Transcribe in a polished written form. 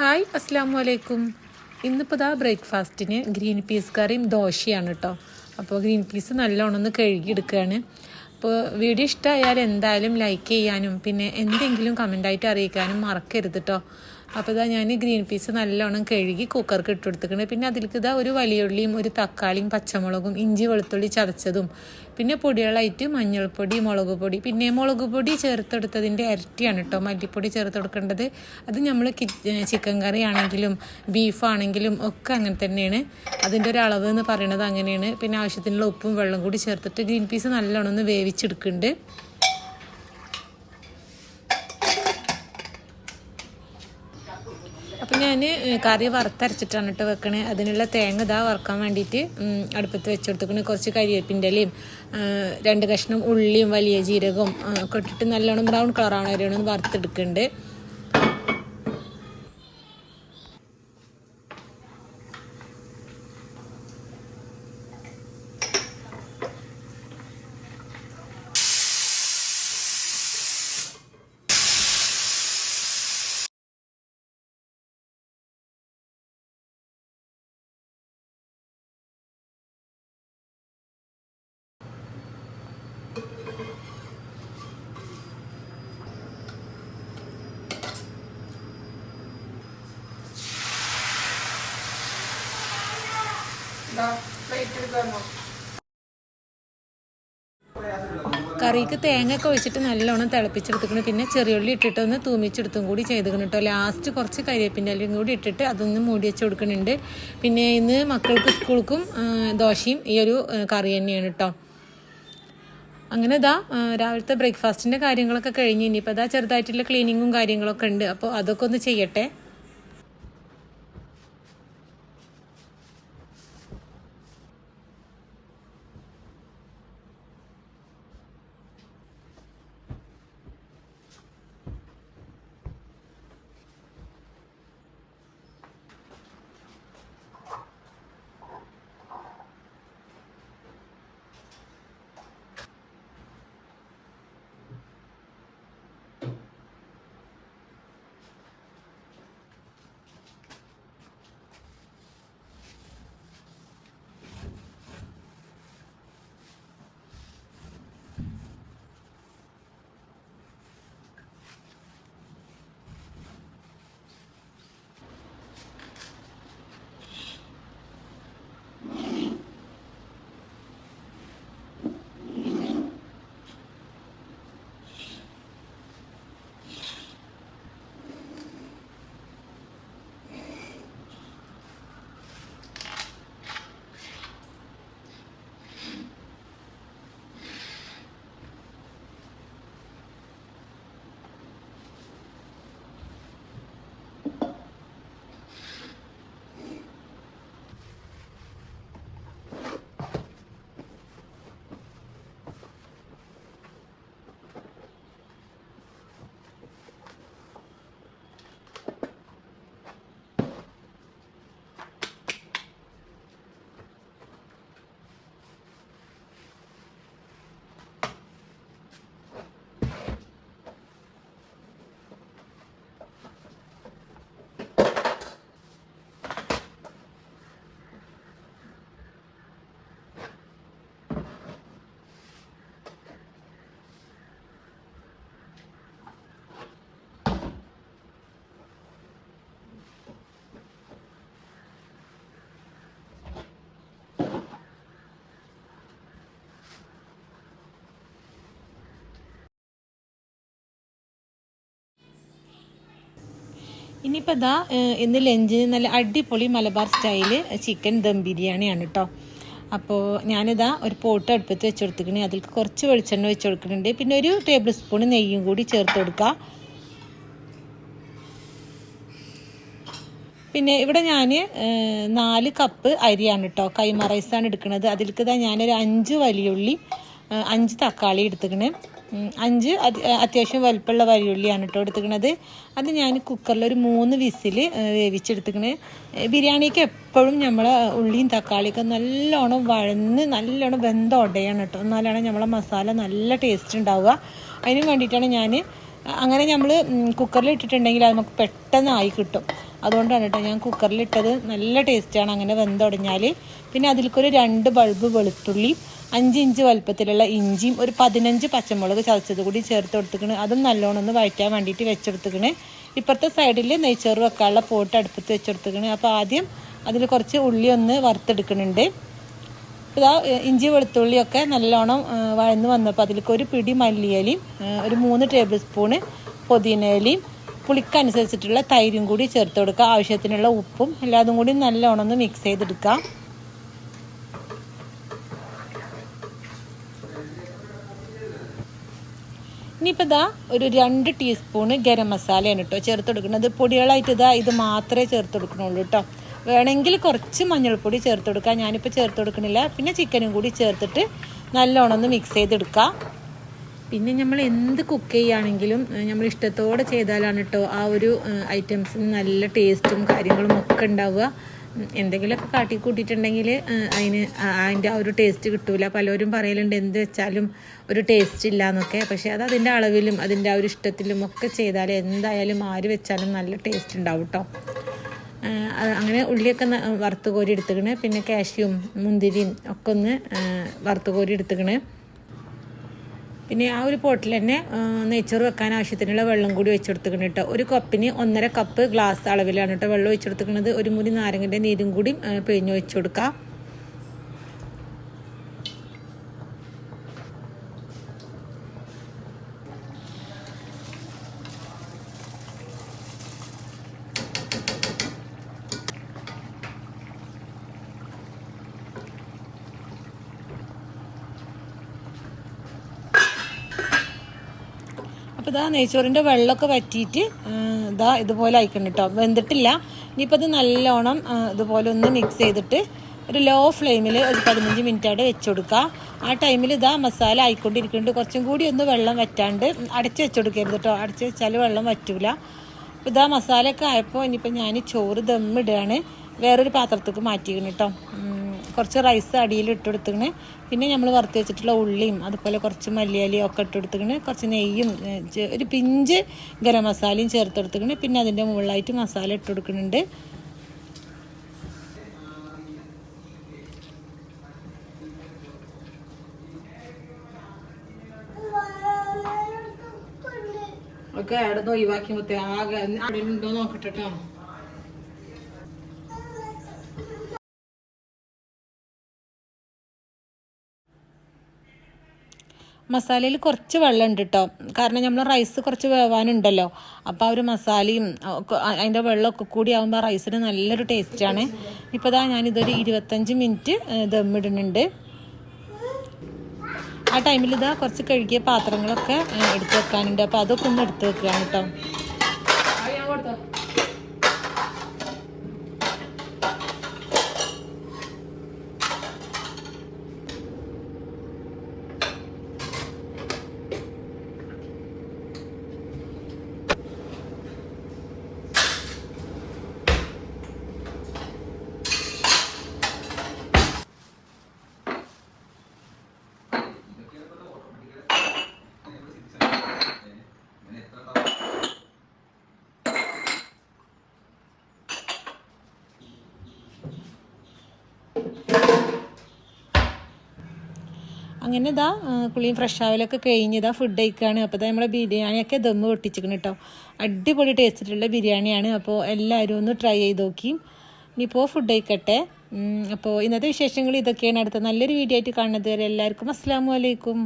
Hi അസ്സാം വലൈക്കും. ഇന്നിപ്പോൾ ഇതാ ബ്രേക്ക്ഫാസ്റ്റിന് ഗ്രീൻ പീസ് കറിയും ദോശയാണ് കേട്ടോ. അപ്പോൾ ഗ്രീൻ പീസ് നല്ലോണം ഒന്ന് കഴുകിയെടുക്കുകയാണ്. അപ്പോൾ വീഡിയോ ഇഷ്ടമായാൽ എന്തായാലും ലൈക്ക് ചെയ്യാനും പിന്നെ എന്തെങ്കിലും കമൻ്റായിട്ട് അറിയിക്കാനും മറക്കരുത് കേട്ടോ. അപ്പോൾ ഇതാ ഞാൻ ഗ്രീൻ പീസ് നല്ലോണം കഴുകി കുക്കർക്ക് ഇട്ട് കൊടുത്തിട്ടുണ്ട്. പിന്നെ അതിലേക്ക് ഇതാ ഒരു വലിയ ഉള്ളിയും ഒരു തക്കാളിയും പച്ചമുളകും ഇഞ്ചി വെളുത്തുള്ളി ചതച്ചതും പിന്നെ പൊടികളായിട്ട് മഞ്ഞൾപ്പൊടി മുളക് പൊടി പിന്നെ മുളക് പൊടി ചേർത്തെടുത്തതിൻ്റെ ഇരട്ടിയാണ് കേട്ടോ മല്ലിപ്പൊടി ചേർത്ത് കൊടുക്കേണ്ടത്. അത് നമ്മൾ ചിക്കൻ കറി ആണെങ്കിലും ബീഫാണെങ്കിലും ഒക്കെ അങ്ങനെ തന്നെയാണ്. അതിൻ്റെ ഒരു അളവ് എന്ന് പറയുന്നത് അങ്ങനെയാണ്. പിന്നെ ആവശ്യത്തിനുള്ള ഉപ്പും വെള്ളം കൂടി ചേർത്തിട്ട് ഗ്രീൻ പീസ് നല്ലോണം ഒന്ന് വേവിച്ചെടുക്കുന്നുണ്ട്. അപ്പോൾ ഞാൻ കറി വറുത്തരച്ചിട്ടാണ് കേട്ടോ വെക്കണേ. അതിനുള്ള തേങ്ങ ഇതാ വറുക്കാൻ വേണ്ടിയിട്ട് അടുപ്പത്ത് വെച്ചെടുത്തേക്കണേ. കുറച്ച് കരിവേപ്പിൻ്റെ ഇലയും 2 കഷ്ണം ഉള്ളിയും വലിയ ജീരകവും ഒക്കെ ഇട്ടിട്ട് നല്ലോണം ബ്രൗൺ കളറാണ് വരെയാണ് വറുത്തെടുക്കുന്നുണ്ട്. കറിക്ക് തേങ്ങ ഒക്കെ ഒഴിച്ചിട്ട് നല്ലോണം തിളപ്പിച്ചെടുത്തിക്കണം. പിന്നെ ചെറിയുള്ളി ഇട്ടിട്ട് ഒന്ന് തൂമിച്ചെടുത്തും കൂടി ചെയ്തിക്കണം കേട്ടോ. ലാസ്റ്റ് കുറച്ച് കരിവേപ്പിൻ്റെ ഇലയും കൂടി ഇട്ടിട്ട് അതൊന്ന് മൂടി വെച്ച് കൊടുക്കുന്നുണ്ട്. പിന്നെ ഇന്ന് മക്കൾക്ക് സ്കൂൾക്കും ദോശയും ഈ ഒരു കറി തന്നെയാണ് കേട്ടോ. അങ്ങനെ ഇതാ രാവിലത്തെ ബ്രേക്ക്ഫാസ്റ്റിൻ്റെ കാര്യങ്ങളൊക്കെ കഴിഞ്ഞ് ഇനിയിപ്പോൾ ഇതാ ചെറുതായിട്ടുള്ള ക്ലീനിങ്ങും കാര്യങ്ങളൊക്കെ ഉണ്ട്. അപ്പോൾ അതൊക്കെ ഒന്ന് ചെയ്യട്ടെ. ഇനിയിപ്പോൾ ഇതാ ഇന്ന് ലഞ്ചിന് നല്ല അടിപൊളി മലബാർ സ്റ്റൈല് ചിക്കൻ ദം ബിരിയാണിയാണ് കേട്ടോ. അപ്പോൾ ഞാനിതാ ഒരു പോട്ട് അടുപ്പത്ത് വെച്ച് കൊടുത്തിക്കണേ. അതിൽ കുറച്ച് വെളിച്ചെണ്ണ വെച്ച് കൊടുക്കുന്നുണ്ട്. പിന്നെ ഒരു ടേബിൾ സ്പൂൺ നെയ്യും കൂടി ചേർത്ത് കൊടുക്കുക. പിന്നെ ഇവിടെ ഞാൻ 4 കപ്പ് അരിയാണ് കേട്ടോ കൈമ റൈസാണ് എടുക്കുന്നത്. അതിലേക്ക് ഇതാ ഞാനൊരു 5 വലിയുള്ളി 5 തക്കാളി എടുത്തിക്കണേ. 5 അത്യാവശ്യം വലുപ്പമുള്ള വലിയുള്ളിയാണ് കേട്ടോ എടുത്തിക്കണത്. അത് ഞാൻ കുക്കറിൽ ഒരു 3 വിസിൽ വേവിച്ചെടുത്തിക്കണേ. ബിരിയാണിക്ക് എപ്പോഴും നമ്മൾ ഉള്ളിയും തക്കാളിയൊക്കെ നല്ലോണം വഴന്ന് നല്ലോണം വെന്ത ഉടയാണ് കേട്ടോ. എന്നാലാണ് നമ്മളെ മസാല നല്ല ടേസ്റ്റ് ഉണ്ടാവുക. അതിന് വേണ്ടിയിട്ടാണ് ഞാൻ അങ്ങനെ നമ്മൾ കുക്കറിൽ ഇട്ടിട്ടുണ്ടെങ്കിൽ അത് നമുക്ക് പെട്ടെന്ന് ആയി കിട്ടും. അതുകൊണ്ടാണ് കേട്ടോ ഞാൻ കുക്കറിലിട്ടത്. നല്ല ടേസ്റ്റാണ് അങ്ങനെ വെന്തുടഞ്ഞാൽ. പിന്നെ അതിലേക്കൊരു 2 ബൾബ് വെളുത്തുള്ളി, 5 ഇഞ്ച് വലുപ്പത്തിലുള്ള ഇഞ്ചിയും, ഒരു 15 പച്ചമുളക് ചതച്ചത് കൂടി ചേർത്ത് കൊടുത്തിക്കണ്. അതും നല്ലോണം ഒന്ന് വഴറ്റാൻ വേണ്ടിയിട്ട് വെച്ചെടുത്തിക്കണ്. ഇപ്പുറത്തെ സൈഡിൽ നെയ്ച്ചോറ് വെക്കാനുള്ള പോട്ട് അടുപ്പത്ത് വെച്ചെടുത്തിക്കണ്. അപ്പോൾ ആദ്യം അതിൽ കുറച്ച് ഉള്ളി ഒന്ന് വറുത്തെടുക്കുന്നുണ്ട്. ഇതാ ഇഞ്ചി വെളുത്തുള്ളിയൊക്കെ നല്ലോണം വഴന്ന് വന്നപ്പോൾ അതിലേക്ക് ഒരു പിടി മല്ലിയിലയും, ഒരു 3 ടേബിൾ സ്പൂണ് പുതിനയിലയും, പുളിക്കനുസരിച്ചിട്ടുള്ള തൈരും കൂടി ചേർത്ത് കൊടുക്കുക. ആവശ്യത്തിനുള്ള ഉപ്പും എല്ലാതും കൂടി നല്ലോണം ഒന്ന് മിക്സ് ചെയ്തെടുക്കുക. ഇനിയിപ്പോൾ ഇതാ ഒരു 2 ടീസ്പൂണ് ഗരം മസാലയാണ് കേട്ടോ ചേർത്ത് കൊടുക്കുന്നത്. പൊടികളായിട്ട് ഇത് മാത്രമേ ചേർത്ത് കൊടുക്കണുള്ളൂ കേട്ടോ. വേണമെങ്കിൽ കുറച്ച് മഞ്ഞൾപ്പൊടി ചേർത്ത് കൊടുക്കുക. ഞാനിപ്പോൾ ചേർത്ത് കൊടുക്കണില്ല. പിന്നെ ചിക്കനും കൂടി ചേർത്തിട്ട് നല്ലോണം ഒന്ന് മിക്സ് ചെയ്തെടുക്കുക. പിന്നെ നമ്മൾ എന്ത് കുക്ക് ചെയ്യുകയാണെങ്കിലും നമ്മൾ ഇഷ്ടത്തോടെ ചെയ്താലാണ് കേട്ടോ ആ ഒരു ഐറ്റംസിന് നല്ല ടേസ്റ്റും കാര്യങ്ങളും ഒക്കെ ഉണ്ടാവുക. എന്തെങ്കിലുമൊക്കെ കാട്ടി കൂട്ടിയിട്ടുണ്ടെങ്കിൽ അതിൻ്റെ ആ ഒരു ടേസ്റ്റ് കിട്ടൂല. പലരും പറയലുണ്ട് എന്ത് വെച്ചാലും ഒരു ടേസ്റ്റ് ഇല്ല എന്നൊക്കെ. പക്ഷേ അത് അതിൻ്റെ അളവിലും അതിൻ്റെ ആ ഒരു ഇഷ്ടത്തിലും ഒക്കെ ചെയ്താൽ എന്തായാലും ആര് വെച്ചാലും നല്ല ടേസ്റ്റ് ഉണ്ടാവും കേട്ടോ. അങ്ങനെ ഉള്ളിയൊക്കെ വറുത്ത് കോരി എടുത്തുക്കണ്. പിന്നെ കാഷ്യും മുന്തിരിയും ഒക്കെ ഒന്ന് വറുത്ത് കോരി എടുത്തുക്കണ്. പിന്നെ ആ ഒരു പോട്ടിൽ തന്നെ നെയ്ച്ചോറ് വെക്കാൻ ആവശ്യത്തിനുള്ള വെള്ളം കൂടി വെച്ചെടുത്തിക്കണം കേട്ടോ. ഒരു കപ്പിന് 1.5 കപ്പ് ഗ്ലാസ് അളവിലാണ് കേട്ടോ വെള്ളം ഒഴിച്ചെടുത്തിക്കുന്നത്. ഒരു മുറി നാരങ്ങൻ്റെ നീരും കൂടി പിഴിഞ്ഞ് ഒഴിച്ചു കൊടുക്കാം. അപ്പോൾ ഇതാ നെയ്ച്ചോറിൻ്റെ വെള്ളമൊക്കെ വറ്റിയിട്ട് ഇതുപോലെ അയക്കണം കേട്ടോ. വെന്തിട്ടില്ല. ഇനിയിപ്പോൾ അത് നല്ലോണം ഇതുപോലെ ഒന്ന് മിക്സ് ചെയ്തിട്ട് ഒരു ലോ ഫ്ലെയിമിൽ ഒരു 15 മിനിറ്റായിട്ട് വെച്ച് കൊടുക്കുക. ആ ടൈമിൽ മസാല ആയിക്കൊണ്ടിരിക്കുന്നുണ്ട്. കുറച്ചും കൂടി ഒന്ന് വെള്ളം വറ്റാണ്ട് അടച്ച് വെച്ച് കൊടുക്കരുത് കേട്ടോ. അടച്ച് വെച്ചാൽ വെള്ളം വറ്റൂല. അപ്പോൾ മസാലയൊക്കെ ആയപ്പോൾ ഇനിയിപ്പോൾ ഞാൻ ചോറ് ദമ്മിടുകയാണ്. വേറൊരു പാത്രത്തേക്ക് മാറ്റിക്കണം കേട്ടോ. കുറച്ച് റൈസ് അടിയിൽ ഇട്ടെടുത്തിക്കണ്. പിന്നെ നമ്മൾ വറുത്ത് വെച്ചിട്ടുള്ള ഉള്ളിയും അതുപോലെ കുറച്ച് മല്ലിയിലയും ഒക്കെ ഇട്ടെടുത്തിക്കണ്. കുറച്ച് നെയ്യും ഒരു പിഞ്ച് ഗരം മസാലയും ചേർത്തെടുത്തിക്കണ്. പിന്നെ അതിൻ്റെ മുകളിലായിട്ട് മസാല ഇട്ട് കൊടുക്കുന്നുണ്ട്. ഒക്കെ അവിടെ ഒഴിവാക്കി മൊത്തം ആകെ അവിടെ ഉണ്ടോ നോക്കട്ടെ കേട്ടോ. മസാലയിൽ കുറച്ച് വെള്ളം ഉണ്ട് കേട്ടോ. കാരണം നമ്മൾ റൈസ് കുറച്ച് വേവാനുണ്ടല്ലോ. അപ്പോൾ ആ ഒരു മസാലയും അതിൻ്റെ വെള്ളമൊക്കെ കൂടി ആകുമ്പോൾ റൈസിന് നല്ലൊരു ടേസ്റ്റാണ്. ഇപ്പോൾ ഞാനിതൊരു 25 മിനിറ്റ് ദമ്മിടുന്നുണ്ട്. ആ ടൈമിൽ കുറച്ച് കഴുകിയ പാത്രങ്ങളൊക്കെ എടുത്ത് വെക്കാനുണ്ട്. അപ്പോൾ അതൊക്കെ ഒന്ന് എടുത്ത് വെക്കുകയാണ് കേട്ടോ. അങ്ങനെ കുളിയും ഫ്രഷ് ആവലൊക്കെ കഴിഞ്ഞ് ഫുഡ് കഴിക്കുകയാണ്. അപ്പോൾ നമ്മളെ ബിരിയാണിയൊക്കെ ദമ്മ് പൊട്ടിച്ചിരിക്കണം കേട്ടോ. അടിപൊളി ടേസ്റ്റിലുള്ള ബിരിയാണിയാണ്. അപ്പോൾ എല്ലാവരും ഒന്ന് ട്രൈ ചെയ്ത് നോക്കി. ഇനിയിപ്പോൾ ഫുഡ് കഴിക്കട്ടെ. അപ്പോൾ ഇന്നത്തെ വിശേഷങ്ങൾ ഇതൊക്കെയാണ്. അടുത്ത നല്ലൊരു വീഡിയോ ആയിട്ട് കാണുന്നത് വരെ എല്ലാവർക്കും അസ്സലാമു അലൈക്കും.